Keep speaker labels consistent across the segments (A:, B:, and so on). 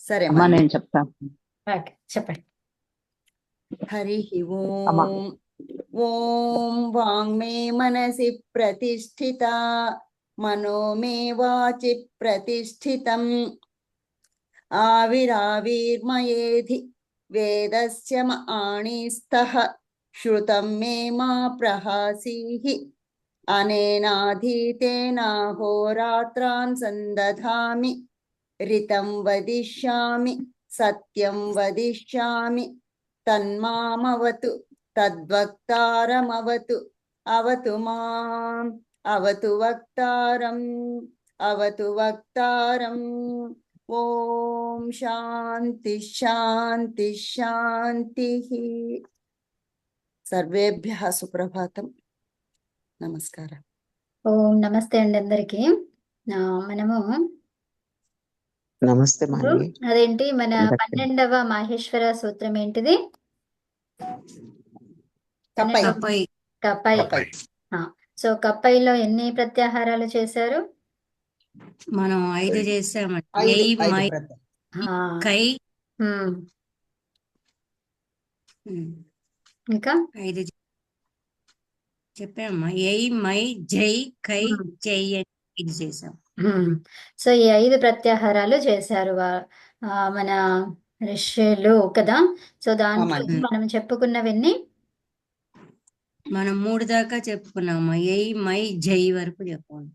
A: సరే
B: అమ్మా
A: మాన్య.
B: నేను చెప్తాను.
C: ఓకే చెప్పండి.
A: హరి
B: అమ్మా
A: ఓం. ఓం వాంగ్మే మనసి ప్రతిష్ఠిత మనో మే వాచి ప్రతిష్ఠితం ఆవిరావిర్మయేధి వేదస్య ఆణిస్తః శ్రుతం మే మా ప్రహాసీః అనేనాధీతేనాహోరాత్రాన్ సందధామి రితం వదిష్యామి సత్యం వదిష్యామి తన్మామవతు తద్వక్తారమవతు అవతు మాం అవతు వక్తారం అవతు వక్తారం. ఓం శాంతి శాంతి శాంతి. సర్వేభ్యః సుప్రభాతం. నమస్కారం.
C: ఓం నమస్తే అండి అందరికి. మనము
D: నమస్తే మాన్వి.
C: అదేంటి మన 12వ మాహేశ్వర సూత్రం ఏంటిది?
A: కపై.
C: కపై. సో కపైలో ఎన్ని ప్రత్యాహారాలు చేశారు?
E: మనం 5 చేసామండి.
C: ఇంకా
E: 5 చెప్పామమ్మా. ఎయ్ మై జై కై జై అని 5 చేసాం.
C: సో ఈ 5 ప్రత్యాహారాలు చేశారు మన ఋషులు కదా. సో దాంట్లో మనం చెప్పుకున్నవన్నీ
E: మనం 3 దాకా చెప్పుకున్నామా. ఎయ్ మై జై వరకు చెప్పాలి.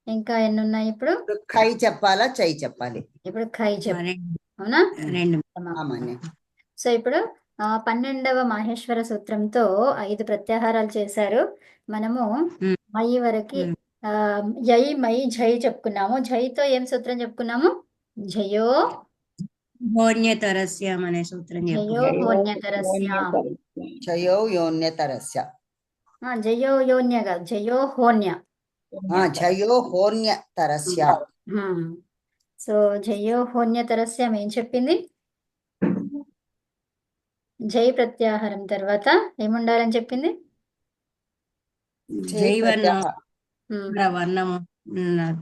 C: ఇంకా ఎన్ని ఉన్నాయి? ఇప్పుడు
A: ఖై చెప్పాలా చై చెప్పాలి?
C: ఇప్పుడు ఖై చెప్పాలి. అవునా?
E: 2.
C: సో ఇప్పుడు 12వ మాహేశ్వర సూత్రంతో 5 ప్రత్యాహారాలు చేశారు. మనము మై వరకు యై మై జై చెప్పుకున్నాము. జైతో ఏం సూత్రం చెప్పుకున్నాము? జయో
E: హోన్యతరస్యం అనే సూత్రం
C: జయో హోన్యతరస్యం.
A: జయో యోన్యతరస్య.
C: జయో యోన్య కాదు, జయో హోన్య.
A: జయో హోన్యతరస్య.
C: సో జయో హోన్యతరస్యం ఏం చెప్పింది? జై ప్రత్యాహారం తర్వాత ఏముండాలని చెప్పింది?
E: జై వర్ణము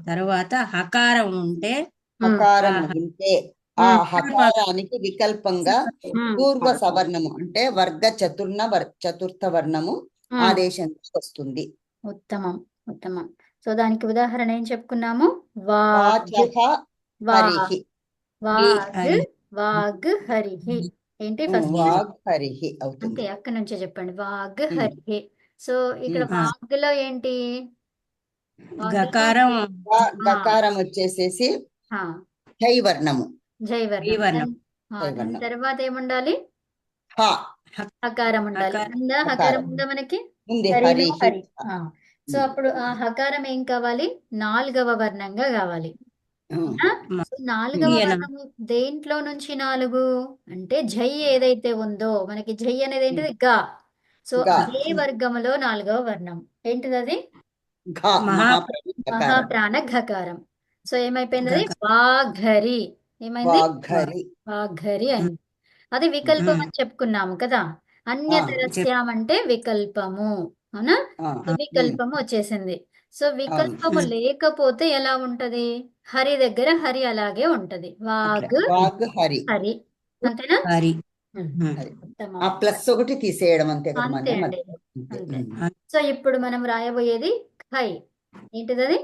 E: తర్వాత హకారం ఉంటే
A: హకారం ఉంటే ఆ హకారానికి వికల్పంగా పూర్వ సవర్ణము అంటే వర్గ చతుర్థ వర్ణము ఆదేశంగా వస్తుంది.
C: ఉత్తమం ఉత్తమం. సో దానికి ఉదాహరణ ఏం చెప్పుకున్నాము? వాగ్ హరిహి. ఏంటి ఫస్ట్?
A: వాగ్ హరిహి అవుతుంది.
C: అంతే, అక్కడి నుంచే చెప్పండి. వాగ్ హరిహి. సో ఇక్కడ వాగ్లో ఏంటి?
A: గకారం వచ్చేసేసి జై వర్ణము.
C: జై వర్ణం. దాని తర్వాత ఏముండాలి? హకారం ఉండాలి. హకారం ఉందా మనకి? హరి. సో అప్పుడు ఆ హకారం ఏం కావాలి? 4వ వర్ణంగా కావాలి. 4వ వర్ణము దేంట్లో నుంచి 4 అంటే జై ఏదైతే ఉందో మనకి, జై అనేది ఏంటిది? గా. సో అదే వర్గములో 4వ వర్ణం ఏంటిది? అది మహాప్రాణ ఘకారం. సో ఏమైపోయింది? అది వాఘరి. ఏమైంది? వాఘరి అయింది. అది వికల్పం అని చెప్పుకున్నాము కదా. అన్యతరస్యం అంటే వికల్పము. అవునా? వికల్పము వచ్చేసింది. సో వికల్పము లేకపోతే ఎలా ఉంటది? హరి దగ్గర హరి అలాగే ఉంటది. వాగ్ హరి. అంతేనా?
A: ప్లస్ ఒకటి తీసేయడం అంతే.
C: అంతే అండి, అంతే. సో ఇప్పుడు మనం రాయబోయేది ఖై. ఏంటిది?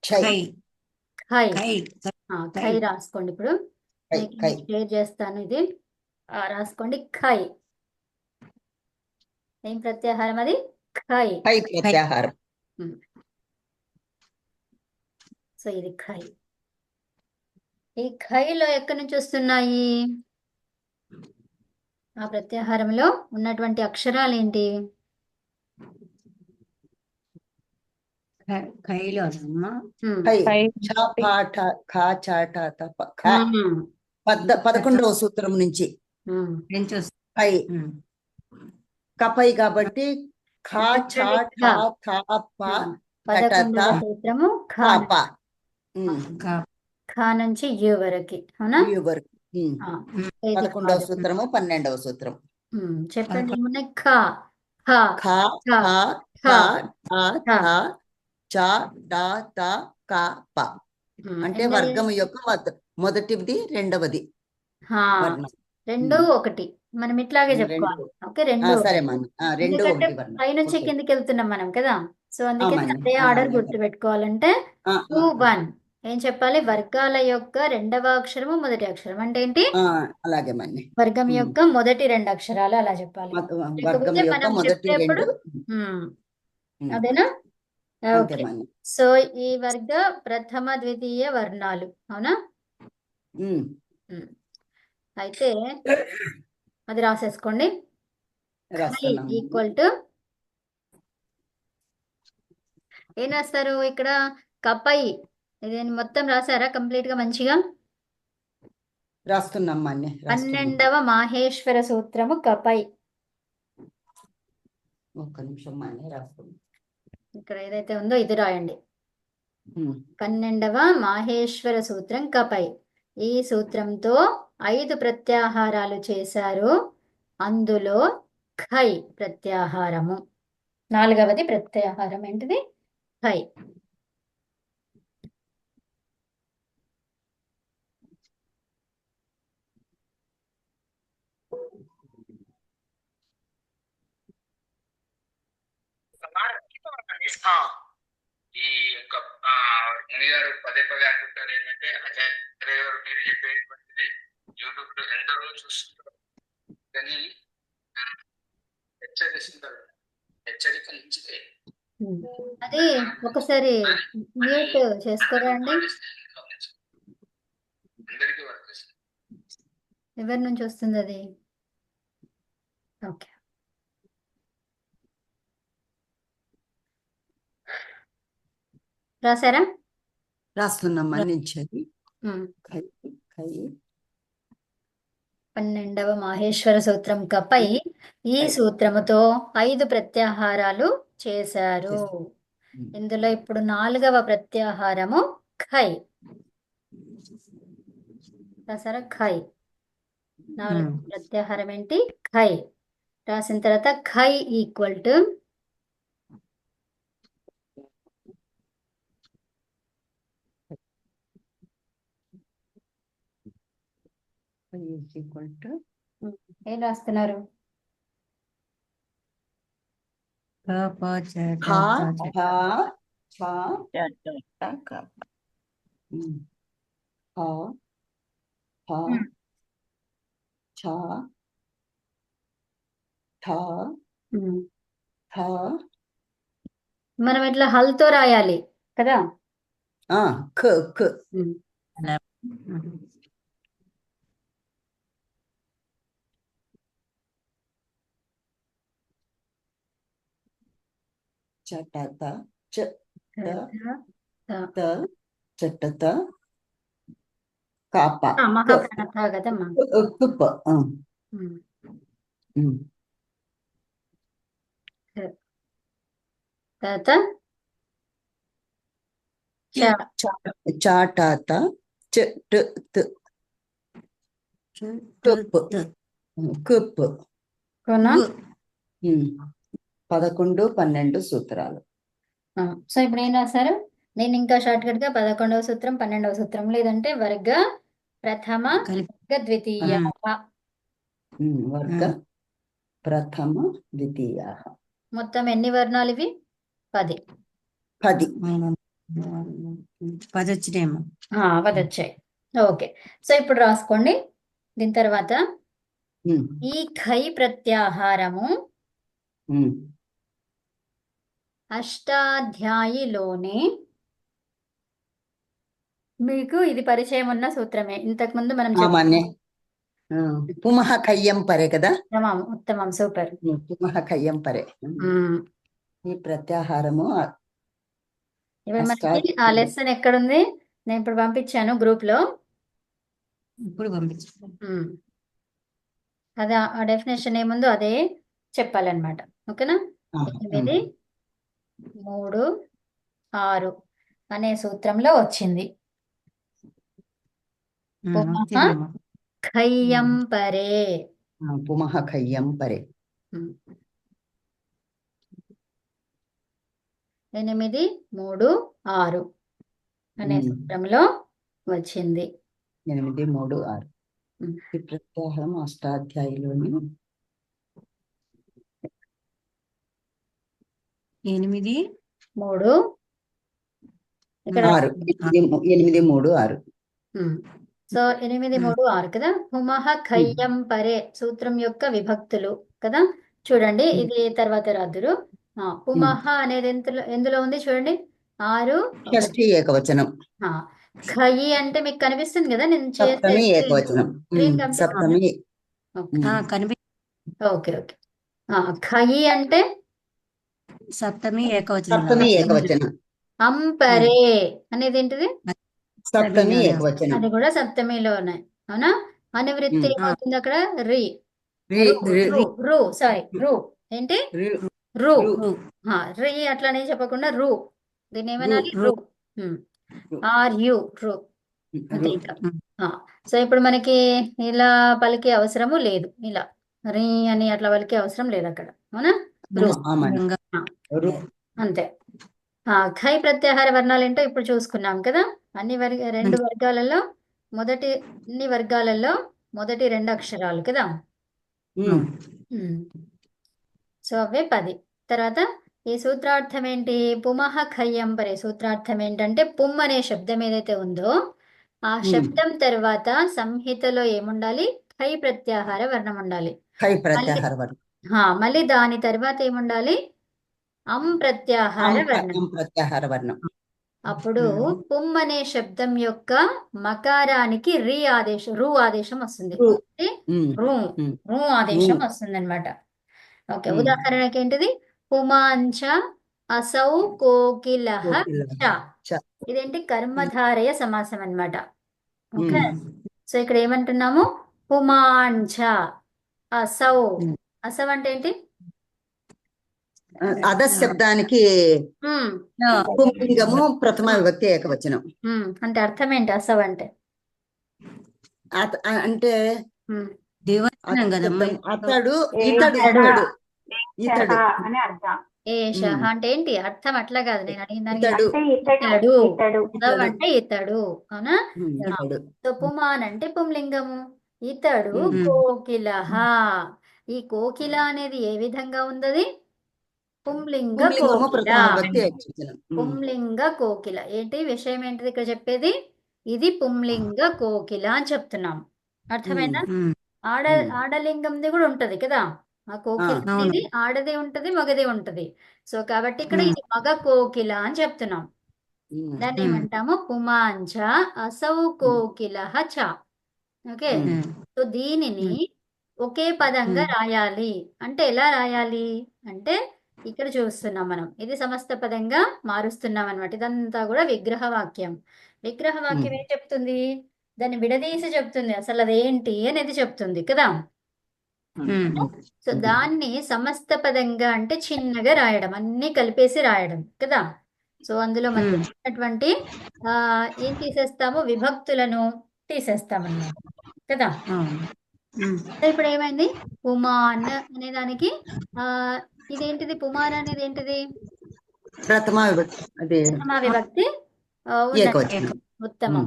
C: అది ఖై రాసుకోండి. ఇప్పుడు షేర్ చేస్తాను, ఇది రాసుకోండి. ఖై ఏం ప్రత్యాహారం? అది ఖై
A: ప్రత్యాహారం.
C: సో ఇది ఖై. ఈ ఖైలో ఎక్కడి నుంచి వస్తున్నాయి? ఆ ప్రత్యాహారంలో ఉన్నటువంటి అక్షరాలు ఏంటి?
E: ఖైలో
A: 11వ సూత్రం నుంచి కపై కాబట్టి
C: 11వ సూత్రము ఖా నుంచి యు వరకు. అవునా?
A: 11వ సూత్రము 12వ సూత్రం.
C: చెప్పండి. ఏమున్నాయి?
A: అంటే
C: ఎన్ని
A: వర్గం యొక్క మొదటిది రెండవది
C: హా,
A: వర్ణం.
C: రెండు ఒకటి మనం ఇట్లాగే
A: రెండు.
C: చెప్పుకోవాలి. ఓకే, రెండు
A: సరే
C: ఒకటి.
A: మన రెండు
C: ఎందుకంటే
A: ఒకటి వర్ణం.
C: పైనుంచి
A: ఓకే.
C: కిందికి వెళ్తున్నాం మనం కదా, సో అందుకని
A: మాన్య.
C: అదే ఆర్డర్ గుర్తు పెట్టుకోవాలంటే
A: ఆ,
C: 2 1 ఏం చెప్పాలి? వర్గాల యొక్క రెండవ అక్షరము మొదటి అక్షరం అంటే ఏంటి?
A: అలాగే మాన్య.
C: వర్గం యొక్క మొదటి రెండు అక్షరాలు అలా చెప్పాలి.
A: వర్గం
C: లేకపోతే
A: యొక్క
C: మనం
A: మొదటి
C: చెప్పేప్పుడు
A: రెండు.
C: అదేనా?
A: అంతే
C: ఓకే.
A: మాన్య.
C: సో ఈ వర్గ ప్రథమ ద్వితీయ వర్ణాలు అవునా?
A: ఉమ్.
C: అయితే అది రాసేసుకోండి.
A: రాస్తున్నాము.
C: ఈక్వల్ టు ఏం రాస్తారు ఇక్కడ? కపై. ఇది మొత్తం రాసారా కంప్లీట్ గా మంచిగా?
A: రాస్తున్నాం మాన్య.
C: 12వ మాహేశ్వర సూత్రము కపై.
A: ఒక్క నిమిషం మాన్య రాస్తున్నాం.
C: ఇక్కడ ఏదైతే ఉందో ఇది రాయండి. 12వ మాహేశ్వర సూత్రం కపై. ఈ సూత్రంతో 5 ప్రత్యాహారాలు చేశారు. అందులో ఖై ప్రత్యాహారము. 4వది ప్రత్యాహారం ఏంటిది? ఖై.
B: ఈ యొక్క మునిగారు పదే పదే అంటుంటారు ఏంటంటే ఆచార్య గారు మీరు చెప్పేటువంటిది యూట్యూబ్ లో ఎందరో చూస్తుంటారు కానీ హెచ్చరిస్తుంటారు. హెచ్చరిక మంచిదే.
C: అది ఒకసారి మ్యూట్ చేసుకోరా అండి.
B: అందరికీ వర్తిస్తుంది.
C: ఎవరి నుంచి వస్తుంది అది? ఓకే, రాసారా?
A: రాస్తున్నాం మన్నించేది.
C: 12వ మాహేశ్వర సూత్రం కపై. ఈ సూత్రముతో 5 ప్రత్యాహారాలు చేశారు. ఇందులో ఇప్పుడు 4వ ప్రత్యాహారము ఖై. రాసారా? ఖై. 4వ ప్రత్యాహారం ఏంటి? ఖై. రాసిన తర్వాత ఖై ఈక్వల్ టు ఏం రాస్తున్నారు? మనం ఇట్లా హల్తో రాయాలి కదా.
A: చటత
C: త.
A: చటత కాప
C: మహాప్రాణ కదమ్మా.
A: కుప్ప.
C: తర్వాత
A: చాటాత కుప్పు. 11 12 సూత్రాలు.
C: సో ఇప్పుడు ఏం రాశారు? నేను ఇంకా షార్ట్ కట్ గా 11వ సూత్రం 12వ సూత్రం, లేదంటే వర్గ ప్రథమ వర్గ ద్వితీయ.
A: వర్గ ప్రథమ ద్వితీయ.
C: మొత్తం ఎన్ని వర్ణాలు ఇవి? 10.
A: 10
E: వచ్చినాయేమో.
C: 10 వచ్చాయి. ఓకే, సో ఇప్పుడు రాసుకోండి. దీని తర్వాత ఈ ఖై ప్రత్యాహారము అష్టాధ్యాయిలోనే మీకు ఇది పరిచయం ఉన్న సూత్రమే. ఇంతకు ముందు మనం
A: పుమః కయ్యం పరే కదా.
C: ఉత్తమం, సూపర్.
A: పుమః కయ్యం పరే. ఈ ప్రత్యాహారము
C: ఇప్పుడు మనకి ఆ లెసన్ ఎక్కడుంది? నేను ఇప్పుడు పంపించాను గ్రూప్ లో.
E: ఇప్పుడు పంపించాను.
C: అదే ఆ డెఫినేషన్ ఏముందో అదే చెప్పాలన్నమాట. ఓకేనా? 8 3 6 అనే సూత్రంలో వచ్చింది. పుమః ఖయ్యం పరే.
A: పుమః ఖయ్యం పరే.
C: 8 3 6 అనే సూత్రంలో వచ్చింది.
A: 8, 3, 6
C: ఉమ్.
A: ఈ ప్రత్యాహారం అష్టాధ్యాయిలోని
E: 8,
C: 3 ఇక్కడ
A: 6 8, 3, 6
C: సో 8, 3, 6 కదా. హుమహ ఖయ్యం పరే సూత్రం యొక్క విభక్తులు కదా. చూడండి ఇది తర్వాత రాదురు. హుమహ అనేది ఎందులో ఉంది చూడండి. 6
A: షష్ఠి ఏకవచనం,
C: ఖయి అంటే మీకు కనిపిస్తుంది కదా, నేను
A: సప్తమి ఏకవచనం, సప్తమి
E: కనిపి
C: ఓకే ఓకే. ఖయి అంటే
E: సప్తమి ఏకవచనం
A: సప్తమి ఏకవచనం,
C: అంపరే అనేది ఏంటిది,
A: సప్తమి ఏకవచనం,
C: అది కూడా సప్తమిలో ఉన్నాయి. అవునా. అనువృత్తి ఏమవుతుంది అక్కడ, రి సారీ రు ఏంటి రు రి అట్లానే చెప్పకుండా రు, దీన్ని ఏమనాలి రు, ఆర్ యు రు అంతే ఇంకా. సో ఇప్పుడు మనకి ఇలా పలికే అవసరము లేదు, ఇలా రి అని అట్లా పలికే అవసరం లేదు అక్కడ. అవునా. రు అంతే. ఖై ప్రత్యాహార వర్ణాలు ఏంటో ఇప్పుడు చూసుకున్నాం కదా. అన్ని రెండు వర్గాలలో అన్ని వర్గాలలో మొదటి 2 అక్షరాలు కదా. సో అవే 10. తర్వాత ఈ సూత్రార్థం ఏంటి, పుమహ ఖయ్యం పరే సూత్రార్థం ఏంటంటే పుమ్ అనే శబ్దం ఏదైతే ఉందో ఆ శబ్దం తర్వాత సంహితలో ఏముండాలి, ఖై ప్రత్యాహార వర్ణం ఉండాలి.
A: ఖై ప్రత్యాహార వర్ణం,
C: మళ్ళీ దాని తర్వాత ఏముండాలి, అం ప్రత్యాహార వర్ణం.
A: ప్రత్యాహార వర్ణం.
C: అప్పుడు పుమ్ అనే శబ్దం యొక్క మకారానికి రు ఆదేశం వస్తుంది, రు ఆదేశం వస్తుంది అనమాట. ఓకే. ఉదాహరణకి ఏంటిది, పుమాంచ అసౌ కోకిలః చ. ఇదేంటి కర్మధారయ సమాసం అన్నమాట. ఓకే. సో ఇక్కడ ఏమంటున్నాము, పుమాంచ అసౌ. అసౌ అంటే ఏంటి,
A: అధస్ శబ్దానికి పుంలింగము ప్రథమ విభక్తి ఏకవచనం.
C: అంటే అర్థం ఏంటి అసౌ అంటే,
A: అంటే అతడు, ఇతడు
C: అని అర్థం. ఏష అంటే ఏంటి అర్థం, అట్లా కాదు నేను అడిగిన దానికి. ఇతడు అంటే ఇతడు. అవునా. సో పుమాన్ అంటే పుంలింగము, ఇతడు కోకిలః. ఈ కోకిల అనేది ఏ విధంగా ఉంది, పుంలింగ కోకిల. పుంలింగ కోకిల. ఏంటి విషయం ఏంటిది ఇక్కడ చెప్పేది, ఇది పుంలింగ కోకిల అని చెప్తున్నాం. అర్థమైందా. ఆడలింగంది కూడా ఉంటది కదా, ఆ కోకిల అనేది ఆడదే ఉంటది మగదే ఉంటది. సో కాబట్టి ఇక్కడ ఇది మగ కోకిల అని చెప్తున్నాం. దాన్ని ఏమంటాము, పుమాంచ అసౌ కోకిలః చ. ఓకే. సో దీనిని ఒకే పదంగా రాయాలి అంటే ఎలా రాయాలి అంటే, ఇక్కడ చూస్తున్నాం మనం ఇది సమస్త పదంగా మారుస్తున్నాం అనమాట. ఇదంతా కూడా విగ్రహ వాక్యం. విగ్రహ వాక్యం ఏం చెప్తుంది, దాన్ని విడదీసి చెప్తుంది, అసలు అదేంటి అనేది చెప్తుంది కదా. సో దాన్ని సమస్త పదంగా అంటే చిన్నగా రాయడం, అన్ని కలిపేసి రాయడం కదా. సో అందులో మనం ఉన్నటువంటి ఏం తీసేస్తాము, విభక్తులను తీసేస్తామన్నమాట కదా. ఇప్పుడు ఏమైంది, పుమాన్ అనే దానికి ఇదేంటిది, పుమాన్ అనేది ఏంటిది,
A: ప్రథమ
C: విభక్తి ఉత్తమం.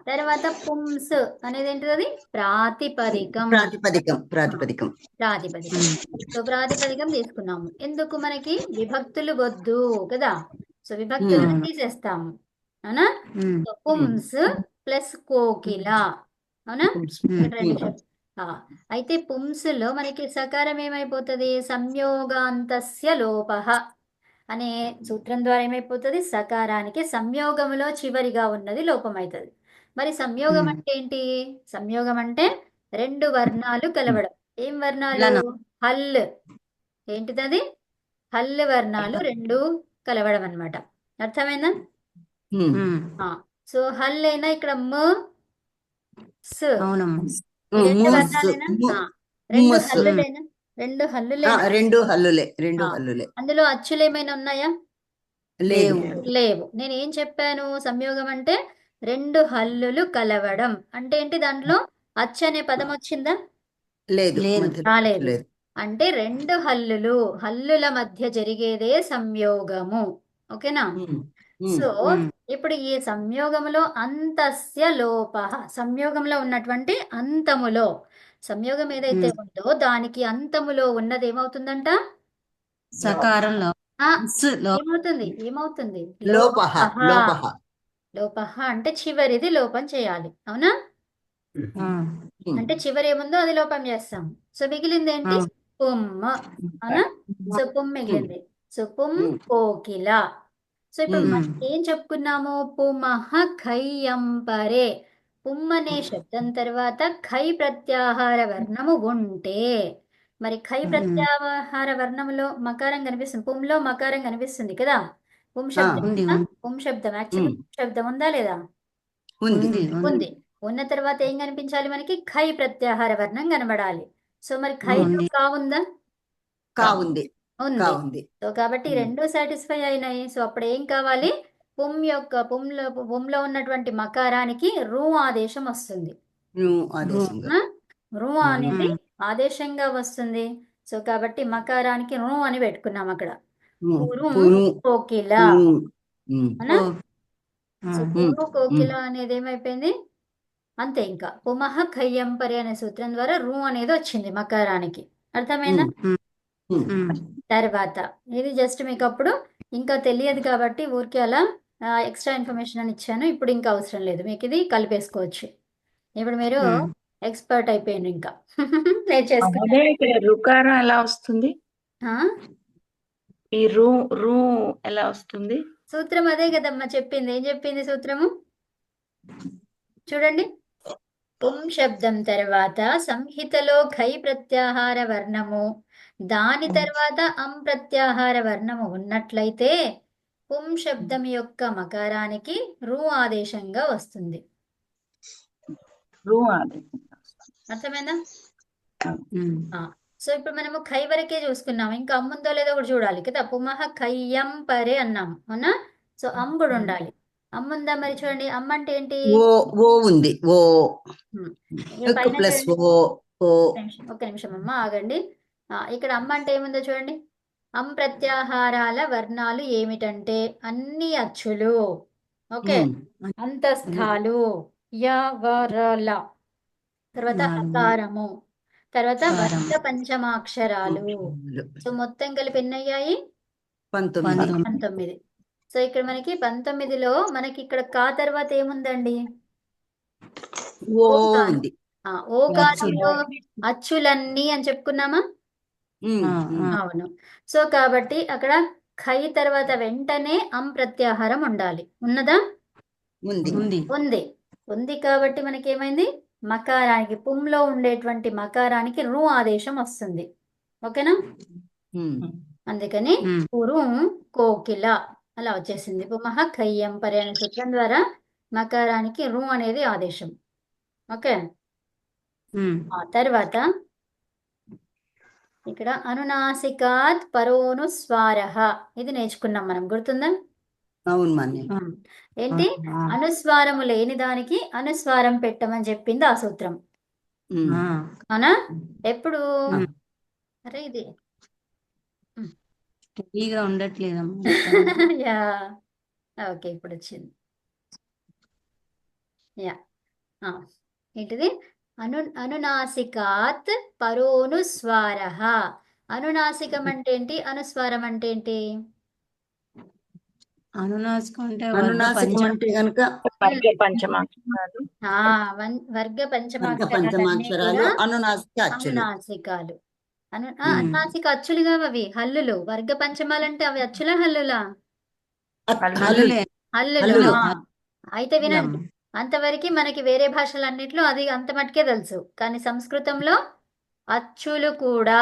C: తర్వాత పుంస్ అనేది ఏంటిది, అది ప్రాతిపదికం. సో ప్రాతిపదికం తీసుకున్నాము. ఎందుకు, మనకి విభక్తులు వద్దు కదా. సో విభక్తులను తీసేస్తాము. అవునా. పుంస్ ప్లస్ కోకిల. అవునా. అయితే పుంసులో మనకి సకారం ఏమైపోతుంది, సంయోగాంతస్య లోపః అనే సూత్రం ద్వారా ఏమైపోతుంది, సకారానికి సంయోగములో చివరిగా ఉన్నది లోపం అవుతుంది. మరి సంయోగం అంటే ఏంటి, సంయోగం అంటే 2 వర్ణాలు కలవడం. ఏం వర్ణాలు, హల్. ఏంటిది, హల్ వర్ణాలు 2 కలవడం అన్నమాట. అర్థమైందా. సో హల్ అయినా ఇక్కడ మ స్, 2 వర్ణాలేనా, 2 హల్లులే. అందులో అచ్చులు ఏమైనా ఉన్నాయా, లేవు. నేను ఏం చెప్పాను, సంయోగం అంటే 2 హల్లులు కలవడం. అంటే ఏంటి, దాంట్లో అచ్చు అనే పదం వచ్చిందా, రాలేదు. అంటే 2 హల్లుల మధ్య జరిగేదే సంయోగము. ఓకేనా.
A: ఉమ్,
C: సో ఇప్పుడు ఈ సంయోగములో అంతస్య లోప, సంయోగంలో ఉన్నటువంటి అంతములో, సంయోగం ఏదైతే ఉందో దానికి అంతములో ఉన్నది ఏమవుతుందంట?
E: సకారంలో
C: ఆ,
E: లో
C: ఏమవుతుంది? ఏమవుతుంది?
A: లోపః
C: లోపః.
A: లోపః
C: లోపః అంటే చివరిది లోపం చేయాలి, అవునా?
A: ఉమ్,
C: అంటే చివరి ఏముందో అది లోపం చేస్తాం. సో మిగిలింది ఏంటి? పుమ్మ, అవునా? సో పుమ్ మిగిలింది. సో పుమ్
A: ఉమ్,
C: కోకిల. సో ఇప్పుడు మనం ఏం చెప్పుకున్నాము? పుమః ఖయ్యంపరే. పుమ్ అనే శబ్దం తర్వాత ఖై ప్రత్యాహార వర్ణము ఉంటే, మరి ఖై ప్రత్యాహార వర్ణములో మకారం కనిపిస్తుంది, పుంలో మకారం కనిపిస్తుంది కదా. పుం శబ్దం
E: ఉంది,
C: ఉందా?
E: ఉంది.
C: పుం శబ్దం యాక్చువల్లీ శబ్దం ఉందా లేదా?
A: ఉంది
E: ఉంది
C: ఉంది. ఉన్న తర్వాత ఏం కనిపించాలి మనకి? ఖై ప్రత్యాహార వర్ణం కనబడాలి. సో మరి ఖైలో
E: ఉంది.
C: కా ఉందా?
A: కా ఉంది కా
C: ఉంది.
A: ఉంది
C: సో కాబట్టి రెండు సాటిస్ఫై అయినాయి. సో అప్పుడు ఏం కావాలి? పుంలో ఉన్నటువంటి మకారానికి రు ఆదేశం వస్తుంది.
A: ఆదేశంగా
C: ఆ? రు అనేది ఆదేశంగా వస్తుంది. సో కాబట్టి మకారానికి రు అని పెట్టుకున్నాం అక్కడ. పురు
A: పురు
C: కోకిల,
A: ఉమ్,
C: అవునా? సో
E: ఉమ్.
C: పురు కోకిల అనేది ఏమైపోయింది? అంతే. ఇంకా పుమః ఖయ్యంపరి అనే సూత్రం ద్వారా రు అనేది వచ్చింది మకారానికి. అర్థమైందా? తర్వాత ఇది జస్ట్ మీకు అప్పుడు ఇంకా తెలియదు కాబట్టి ఊరికే అలా ఎక్స్ట్రా ఇన్ఫర్మేషన్ అని ఇచ్చాను. ఇప్పుడు ఇంకా అవసరం లేదు, మీకు ఇది కలిపేసుకోవచ్చు. ఇప్పుడు మీరు ఎక్స్పర్ట్ అయిపోయింది ఇంకా నేర్చేసుకోండి.
D: అదే ఇక్కడ రుకారం ఎలా వస్తుంది?
C: ఆ?
D: ఈ రు రు ఎలా వస్తుంది?
C: సూత్రం అదే కదమ్మా చెప్పింది. ఏం చెప్పింది సూత్రము? చూడండి. పుం శబ్దం తర్వాత సంహితలో ఖై ప్రత్యాహార వర్ణము, దాని తర్వాత అం ప్రత్యాహార వర్ణము ఉన్నట్లయితే పుం శబ్దం యొక్క మకారానికి రు ఆదేశంగా వస్తుంది.
D: రు అది.
C: అర్థమైందా? సో ఇప్పుడు మనము ఖై వరకే చూసుకున్నాం, ఇంకా అమ్ముందో లేదో కూడా చూడాలి కదా. పుమః ఖయ్యం పరే అన్నాము, అవునా? సో అమ్ కూడా ఉండాలి. అమ్ముందా మరి? చూడండి, అమ్మ అంటే ఏంటి?
A: ఓ ఉంది ఓ
C: ఇక్కడ పైన
A: ప్లస్
C: చూడండి.
A: ఓ
C: ఒక్క నిమిషం అమ్మ ఆగండి. ఇక్కడ అమ్మ అంటే ఏముందో చూడండి. అం ప్రత్యాహారాల వర్ణాలు ఏమిటంటే అన్ని అచ్చులు, ఓకే, అంతస్థాలు, య వ ర ల, తర్వాత హకారము, తర్వాత వర్గ పంచమాక్షరాలు. సో మొత్తం కలిపి ఎన్ని అయ్యాయి?
A: 19
C: సో ఇక్కడ మనకి 19లో మనకి ఇక్కడ కా తర్వాత ఏముందండి?
A: ఓ ఉంది
C: ఓకారంలో అచ్చులన్నీ అని చెప్పుకున్నామా? అవును. సో కాబట్టి అక్కడ ఖై తర్వాత వెంటనే అం ప్రత్యాహారం ఉండాలి. ఉన్నదా? ఉంది. ఉంది కాబట్టి మనకి ఏమైంది? మకారానికి, పుంలో ఉండేటువంటి మకారానికి రు ఆదేశం వస్తుంది. ఓకేనా? అందుకని పురు కోకిల అలా వచ్చేసింది. పుమః ఖయ్యం పరి అనే సూత్రం ద్వారా మకారానికి రు అనేది ఆదేశం. ఓకే. తర్వాత ఇక్కడ అనునాసికాత్ పరోనుస్వారః, ఇది నేర్చుకున్నాం మనం, గుర్తుందా?
A: అవును మాన్య
C: ఏంటి? అనుస్వారము లేని దానికి అనుస్వారం పెట్టమని చెప్పింది ఆ సూత్రం, అవునా? ఎప్పుడు? అరే ఇది
E: స్టడీగా ఉండట్లేదమ్మా.
C: యా ఓకే, ఇప్పుడు వచ్చింది. యా ఏంటిది? అనునాసికాత్ పరోనుస్వారః. అనునాసికం అంటే ఏంటి? అనుస్వారం అంటే ఏంటి?
E: అనునాసికం అంటే
A: అనునాసికం అంటే గనుక
D: వర్గ పంచమాక్షరాలు.
C: వర్గ
A: వర్గ
C: పంచమాక్షరాలన్నీ
A: పంచమాక్షరాలు
C: కూడా
A: అనునాసిక అచ్చులు
C: అనునాసికాలు. అనునాసిక అచ్చులుగా అవి హల్లులు. వర్గ పంచమాలంటే అవి అచ్చులా హల్లులా?
E: హల్లులే.
C: హల్లులు.
A: హల్లులు.
C: అయితే వినండి, అంతవరకు మనకి వేరే భాషలన్నిట్లో అది అంత మటుకే తెలుసు, కానీ సంస్కృతంలో అచ్చులు కూడా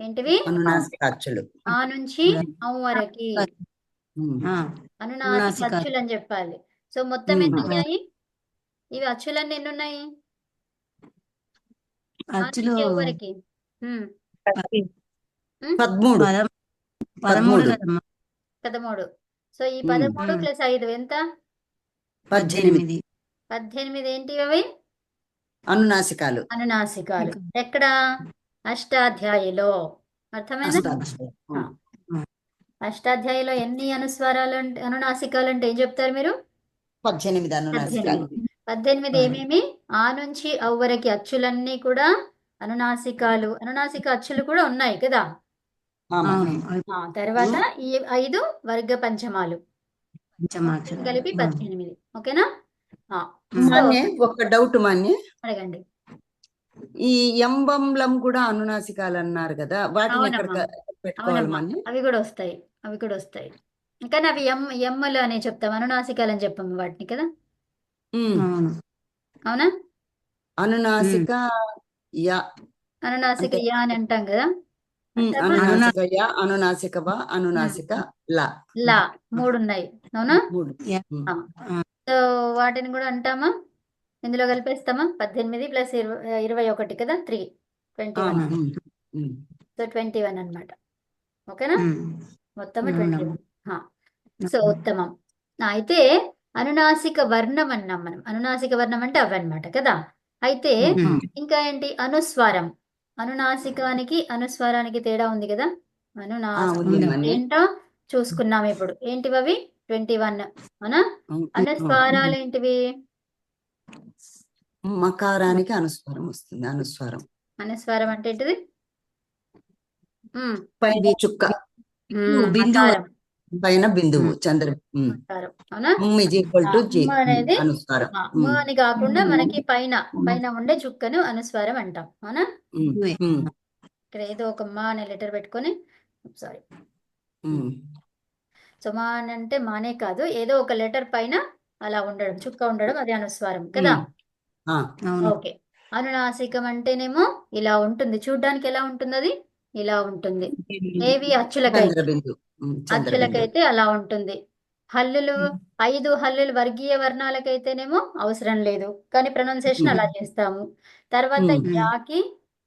C: ఏంటివి?
A: అనునాసిక అచ్చులు
C: ఆ నుంచి ఔ వరకి అనునాసిక అచ్చులు అని చెప్పాలి. సో మొత్తం ఎన్ని అయ్యాయి? ఇవి అచ్చులన్నీ ఎన్ని ఉన్నాయి?
E: అచ్చులు
C: వరకి
A: 13
C: 13. సో ఈ 13 ప్లస్ 5 ఎంత?
A: 18
C: 18 ఏంటి అవి?
A: అనునాసికాలు
C: అనునాసికాలు. ఎక్కడ? అష్టాధ్యాయిలో. అర్థమైందా? అష్టాధ్యాయిలో ఎన్ని అనుస్వారాలు అనునాసికాలు అంటే ఏం చెప్తారు మీరు?
A: 18 అనునాసికాలు.
C: 18 ఏమేమి? ఆ నుంచి అవ్ వరకు అచ్చులన్నీ కూడా అనునాసికాలు. అనునాసిక అచ్చులు కూడా ఉన్నాయి కదా.
A: ఆమా.
C: తర్వాత ఈ 5 వర్గ పంచమాలు కలిపి 18. ఓకేనా? సో
A: మాన్య ఒక డౌట్ మాన్య,
C: అడగండి.
A: ఈ ఎంబంలం కూడా అనునాసికాలు అన్నారు కదా, వాటిని ఎక్కడ
C: అవునమ్మా.
A: పెట్టుకోవాలి
C: అవునమ్మా,
A: మాన్య?
C: అవి కూడా వస్తాయి. అవి కూడా వస్తాయి. కానీ అవి ఎమ్మలు అని చెప్తాం, అనునాసికాలు అని చెప్పాము వాటిని కదా. అవునా?
A: అనునాసిక యా
C: అనునాసిక
A: అంటే
C: యా అని అంటాం కదా. అంటామా?
A: అనునాసిక యా, అనునాసిక బ, అనునాసిక లా.
C: లా 3 ఉన్నాయి. అవునా?
A: 3.
C: సో వాటిని కూడా అంటామా? ఇందులో కలిపేస్తామా? 18 + 21 కదా, 21. సో 21 అన్నమాట. ఓకేనా? మొత్తం 21. సో ఉత్తమం. అయితే అనునాసిక వర్ణం అన్నాం మనం. అనునాసిక వర్ణం అంటే అవన్నమాట కదా. అయితే ఇంకా ఏంటి? అనుస్వారం. అనునాసికానికి అనుస్వారానికి తేడా ఉంది కదా. అనునాసికం ఏంటో చూసుకున్నాం ఇప్పుడు. ఏంటివి అవి? 21. అవునా? అనుస్వారాలు ఏంటివి?
A: మకారానికి అనుస్వారం వస్తుంది.
C: అనుస్వారం అంటే ఏంటిది?
A: పైన చుక్క,
C: మకారం.
A: పైన బిందువు, చంద్ర.
C: మకారం. అవునా?
A: జి
C: మ అనేది
A: అనుస్వారం.
C: మ అని కాకుండా మనకి పైన ఉండే చుక్కను అనుస్వారం అంటాం. అవునా? ఇక్కడ ఏదో ఒక మా అనే లెటర్ పెట్టుకొని, సారీ, సో మా అని అంటే మానే కాదు, ఏదో ఒక లెటర్ పైన అలా ఉండడం, చుక్క ఉండడం, అది అనుస్వారం కదా. ఓకే. అనునాసికం అంటేనేమో ఇలా ఉంటుంది. చూడ్డానికి ఎలా ఉంటుంది? అది ఇలా ఉంటుంది. ఏవి? అచ్చులకైతే. అచ్చులకైతే అలా ఉంటుంది. హల్లులు 5 హల్లులు వర్గీయ వర్ణాలకైతేనేమో అవసరం లేదు, కానీ ప్రొనౌన్సియేషన్ అలా చేస్తాము. తర్వాత యాకి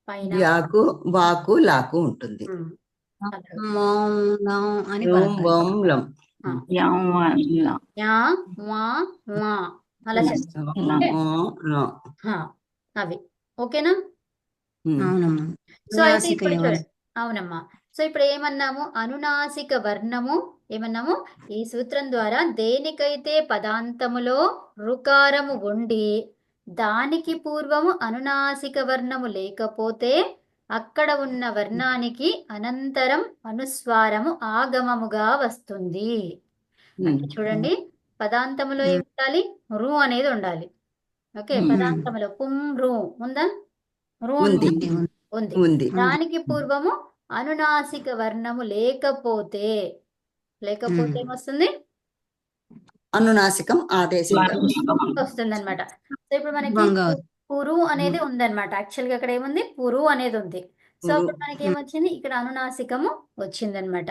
C: పైన
A: యాకు, వాకు, లాకు ఉంటుంది.
E: అని
A: ఓం ఓం లం.
C: యా వా మా అలా చేస్తాం. అవి ఓకేనా? సో అయితే ఇప్పుడు చూడండి. అవునమ్మా. సో ఇప్పుడు ఏమన్నాము? అనునాసిక వర్ణము ఏమన్నాము? ఈ సూత్రం ద్వారా దేనికైతే పదాంతములో రుకారము ఉండి దానికి పూర్వము అనునాసిక వర్ణము లేకపోతే అక్కడ ఉన్న వర్ణానికి అనంతరం అనుస్వారము ఆగమముగా వస్తుంది. అంటే చూడండి, పదాంతములో ఏమి ఉండాలి? రు అనేది ఉండాలి. ఓకే. పదాంతములో పుం రు ఉందా? రు ఉంది. దానికి పూర్వము అనునాసిక వర్ణము లేకపోతే ఏమొస్తుంది?
A: అనునాసికం ఆదేశంగా
C: వస్తుంది అనమాట. సో ఇప్పుడు మనకి పురు అనేది ఉందన్నమాట. యాక్చువల్ గా అక్కడ ఏముంది? పురు అనేది ఉంది. సో అప్పుడు మనకి ఏమొచ్చింది? ఇక్కడ అనునాసికము వచ్చిందనమాట.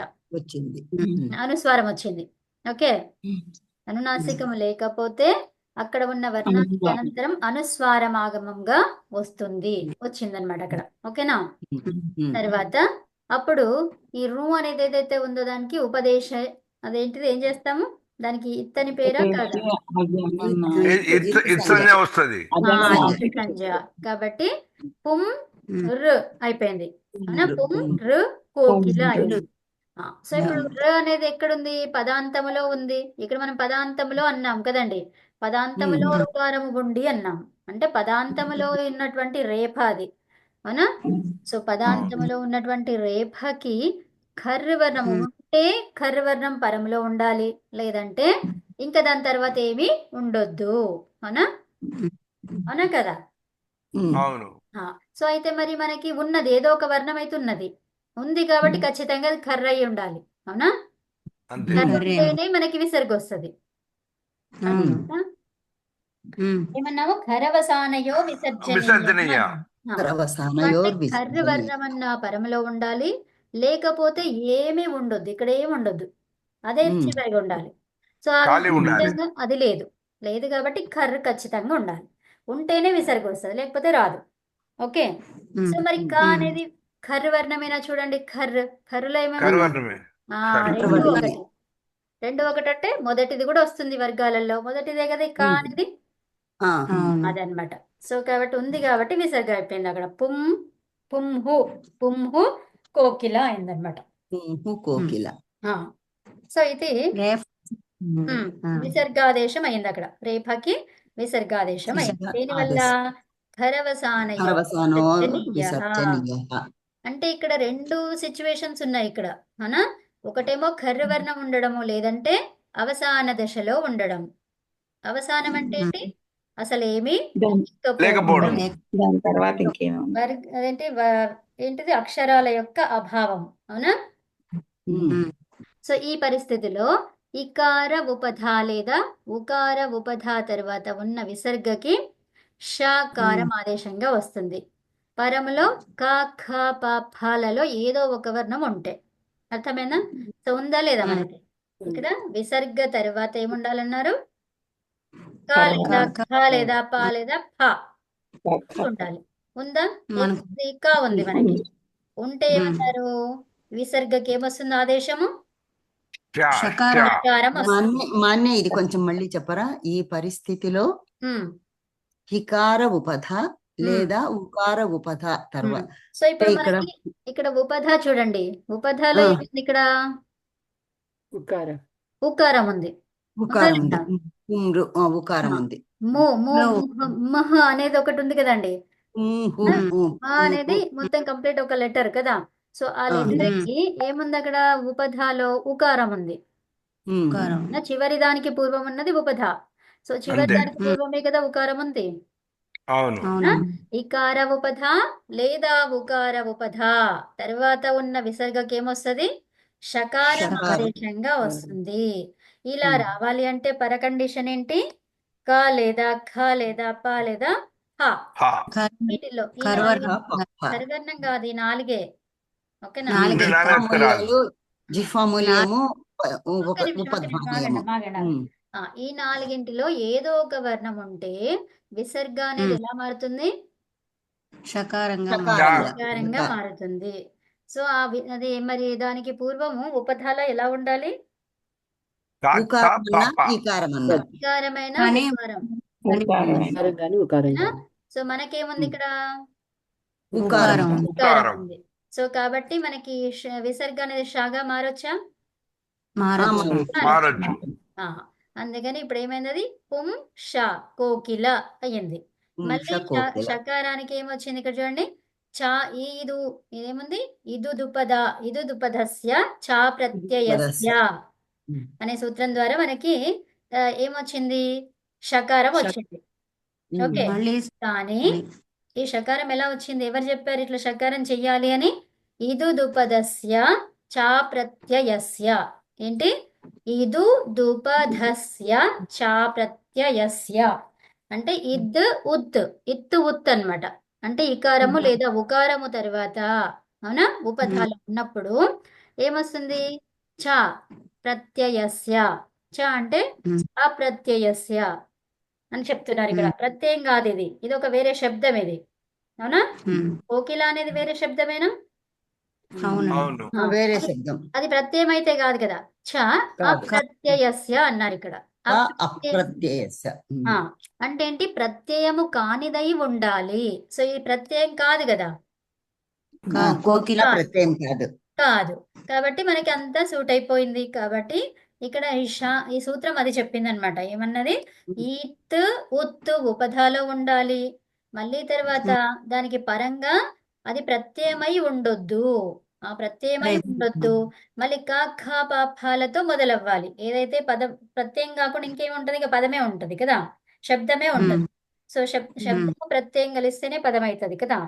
C: అనుస్వారం వచ్చింది. ఓకే. అనునాసికము లేకపోతే అక్కడ ఉన్న వర్ణానికి అనంతరం అనుస్వారమాగమంగా వచ్చిందనమాట అక్కడ. ఓకేనా? తర్వాత అప్పుడు ఈ రు అనేది ఏదైతే ఉందో దానికి ఉపదేశ, అదేంటిది? ఏం చేస్తాము? దానికి ఇత్తని పేరా కాదా?
B: వస్తుంది
C: కాబట్టి పుం ర్ అయిపోయింది. పుం ర్ కోకిల అయింది. సో ఇప్పుడు ర అనేది ఎక్కడుంది? పదాంతములో ఉంది. ఇక్కడ మనం పదాంతములో అన్నాం కదండి. పదాంతములో రుకారము ఉండి అన్నాం. అంటే పదాంతములో ఉన్నటువంటి రేఫ అది. అవునా? సో పదాంతములో ఉన్నటువంటి రేఫకి కర్రవర్ణము ఉంటే కర్రవర్ణం పరములో ఉండాలి, లేదంటే ఇంకా దాని తర్వాత ఏమి ఉండొద్దు. అవునా కదా? సో అయితే మరి మనకి ఉన్నది ఏదో ఒక వర్ణం అయితే ఉంది కాబట్టి ఖచ్చితంగా అది కర్ర అయి ఉండాలి. అవునా? కర్ర ఉంటేనే మనకి విసర్గ వస్తుంది. ఏమన్నాము? ఖరవసానయో విసర్జనీయ. అంటే కర్ర వర్ణం అన్న పరములో ఉండాలి, లేకపోతే ఏమీ ఉండొద్దు. ఇక్కడ ఏమి ఉండొద్దు, అదే చివరిగా ఉండాలి. సో అది లేదు కాబట్టి కర్ర ఖచ్చితంగా ఉండాలి. ఉంటేనే విసర్గ వస్తుంది, లేకపోతే రాదు. ఓకే. సో మరి క అనేది కర్ర వర్ణమేనా? చూడండి, కర్రలో ఏమేమి? రెండు ఒకటి అంటే మొదటిది కూడా వస్తుంది వర్గాలలో. మొదటిదే కదా క అనేది. అదనమాట. సో కాబట్టి ఉంది కాబట్టి విసర్గ అయిపోయింది అక్కడ. పుంహు కోకిల అయిందనమాట.
A: కోకిల.
C: ఆ. సో ఇది
E: రేఫ
C: విసర్గాదేశం అయింది అక్కడ. రేఫకి విసర్గాదేశం అయింది. దేనివల్ల? ఖరవసానయో
A: పరవసానో
C: విసర్జనీయః.
A: విసర్జనీయః.
C: అంటే ఇక్కడ రెండు సిచ్యువేషన్స్ ఉన్నాయి ఇక్కడ, అవునా? ఒకటేమో కర్రవర్ణం ఉండడము, లేదంటే అవసాన దశలో ఉండడం. అవసానం అంటే ఏంటి? అసలు ఏమీ
B: లేకపోవడం.
D: దాని తర్వాత ఇంకేమో
C: ఏంటిది? అక్షరాల యొక్క అభావం, అవునా? సో ఈ పరిస్థితిలో ఇకార ఉపధ లేదా ఉకార ఉపధ తర్వాత ఉన్న విసర్గకి షకారం ఆదేశంగా వస్తుంది. పరములో క ఖ ప ఫలలో ఏదో ఒక వర్ణం ఉంటే, అర్థమైనా? సో ఉందా లేదా మనకి? ఇక్కడ విసర్గ తర్వాత ఏముండాలన్నారు? క లేదా ఖ లేదా ప లేదా ఫ ఉండాలి. ఉందా? ఏముంది? క ఉంది మనకి. ఉంటే ఏమన్నారు? విసర్గకి ఏమొస్తుంది ఆదేశము? షకారం వస్తుంది.
A: మాన్య ఇది కొంచెం మళ్ళీ చెప్పరా? ఈ పరిస్థితిలో హికార ఉపధ లేదా ఉకార ఉపధ తర్వాత
C: సో ఇప్పుడు
A: ఇక్కడ
C: మనకి ఇక్కడ ఉపధ చూడండి. ఉపధలో ఏమింది? ఇక్కడ ఉకారం ఉంది.
A: ఉకారం
C: ఉందా
A: ఉంది.
C: లేదా?
A: ఉకారం ఉంది.
C: మహ అనేది ఒకటి ఉంది కదండి. మా అనేది మొత్తం కంప్లీట్ ఒక లెటర్ కదా. సో ఆ లెటర్ కి ఏముంది అక్కడ? ఉపధలో ఉకారం ఉంది. చివరి దానికి పూర్వం ఉన్నది ఉపధ. సో చివరి దానికి పూర్వమే కదా ఉకారం ఉంది.
B: అవును.
C: ఇకార ఉపధ లేదా ఉకార ఉపధ తర్వాత ఉన్న విసర్గకి ఏమొస్తుంది? షకారం ఆదేశంగా వస్తుంది. ఇలా రావాలి అంటే పర కండిషన్ ఏంటి? క లేదా ఖ లేదా ప లేదా హ. వీటిలో ఈ కరవర్ణం కాదు, ఈ నాలుగే. ఓకేనా?
A: జిఫామూల్యము
C: ఈ నాలుగింటిలో ఏదో ఒక వర్ణం ఉంటే విసర్గ అనేది ఎలా మారుతుంది?
E: షకారంగా
C: షకారంగా మారుతుంది. సో అది మరి దానికి పూర్వము ఉపధాల ఎలా ఉండాలి? ఇకారమైన ఉకారం. సో మనకేముంది ఇక్కడ?
A: ఉకారం
C: ఉకారం ఉంది. సో కాబట్టి మనకి విసర్గ అనేది షాగా మారొచ్చా? అందుకని ఇప్పుడు ఏమైంది? అది పుం ష కోకిల అయ్యింది. మళ్ళీ షకారానికి ఏమొచ్చింది ఇక్కడ చూడండి. చా ఈదు ఏముంది? ఇదు దుపదస్య చా ప్రత్యయస్య అనే సూత్రం ద్వారా మనకి ఏమొచ్చింది? షకారం వచ్చింది. ఓకే. కానీ ఈ షకారం ఎలా వచ్చింది? ఎవరు చెప్పారు ఇట్లా షకారం చెయ్యాలి అని? ఇదు దుపదస్య చా ప్రత్యయస్య. ఏంటి? ఇదు దుపధస్య చా ప్రత్యయస్య అంటే ఇత్తు ఉత్ అన్నమాట. అంటే ఇకారము లేదా ఉకారము తర్వాత, అవునా, ఉపధాలు ఉన్నప్పుడు ఏమొస్తుంది? చ ప్రత్యయస్య. చ అంటే అప్రత్యయస్య అని చెప్తున్నారు ఇక్కడ. ప్రత్యయం కాదు ఇది, ఇది ఒక వేరే శబ్దం ఇది, అవునా? కోకిల అనేది వేరే శబ్దమేనా?
A: వేరే శబ్దం.
C: అది ప్రత్యయం అయితే కాదు కదా. చ అప్రత్యయస్య అన్నారు ఇక్కడ.
A: అప్రత్యయస్య
C: అంటే ఏంటి? ప్రత్యయము కానిదై ఉండాలి. సో ఈ ప్రత్యయం కాదు కదా.
A: కోకిల ప్రత్యయం కాదు.
C: కాబట్టి మనకి అంతా సూట్ అయిపోయింది. కాబట్టి ఇక్కడ ఈ సూత్రం అది చెప్పింది అనమాట. ఏమన్నది? ఇత్ ఉత్ ఉపధాలో ఉండాలి. మళ్ళీ తర్వాత దానికి పరంగా అది ప్రత్యయమై ఉండొద్దు. ఆ ప్రత్యయమై ఉండొద్దు. మళ్ళీ క ఖ ప ఫలతో మొదలవ్వాలి. ఏదైతే పదం ప్రత్యయం కాకుండా ఇంకేముంటది? ఇక పదమే ఉంటది కదా, శబ్దమే ఉంటది. సో శబ్దము ప్రత్యయం కలిస్తేనే పదం అవుతుంది కదా.